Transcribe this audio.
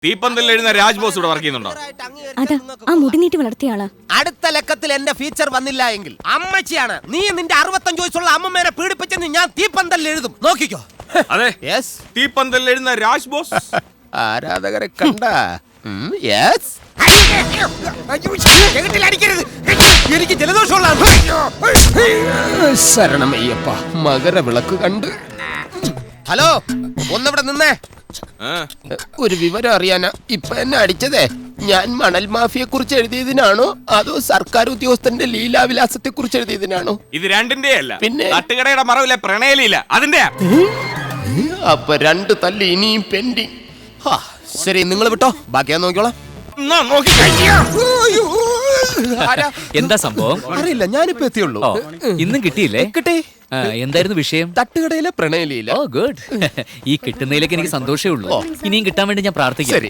തീപ്പന്തലിൽ എഴുന്ന Raj boss ഇവിടെ work ചെയ്യുന്നുണ്ടോ? അതാ ആ മുടി നീട്ടി വളർത്തിയ ആളാ. അടുത്ത ലക്കത്തിൽ എന്റെ ഫീച്ചർ വന്നില്ല എങ്കിൽ അമ്മച്ചിയാണ് നീ നിന്റെ 65 വയസ്സുള്ള അമ്മമ്മേനെ പീഡിപ്പിച്ചെന്ന് ഞാൻ തീപ്പന്തലിൽ എഴുതും. നോക്കിക്കോ. അതെ, യെസ്, തീപ്പന്തലിൽ എഴുന്ന രാജ് ബോസ്. ആരാധകരെ കണ്ട. യെസ്, എനിക്ക് ജലദോഷമുള്ള ശരണമയ്യപ്പ. മകരവിളക്ക് കണ്ട്. ഹലോ, ഒന്നിവിടെ നിന്നേ. ഒരു വിവരം അറിയാനാ ഇപ്പൊ എന്നെ അടിച്ചതേ. ഞാൻ മണൽ മാഫിയെ കുറിച്ച് എഴുതിയതിനാണോ അതോ സർക്കാർ ഉദ്യോഗസ്ഥന്റെ ലീലാവിലാസത്തെ കുറിച്ച് എഴുതിയതിനാണോ? ഇത് രണ്ടിന്റെ അല്ല, പിന്നെ തട്ടുകടയുടെ മറവിലെ പ്രണയലീല അതിന്റെ. അപ്പൊ 2 തല്ല് ഇനിയും പെൻഡിങ്. ശരി, നിങ്ങൾ വിട്ടോ, ബാക്കി ഞാൻ നോക്കിക്കോളാം. എന്താ സംഭവം? അറിയില്ല, ഞാനിപ്പോ എത്തിയുള്ളൂ. ഇന്നും കിട്ടിയില്ലേ? കിട്ടി. എന്തായിരുന്നു വിഷയം? തട്ടുകടയിലെ പ്രണയലീല. ഓ ഗുഡ്. ഈ കിട്ടുന്നതിലേക്ക് എനിക്ക് സന്തോഷമേ ഉള്ളൂ. ഇനിയും കിട്ടാൻ വേണ്ടി ഞാൻ പ്രാർത്ഥിക്കാം. ശരി,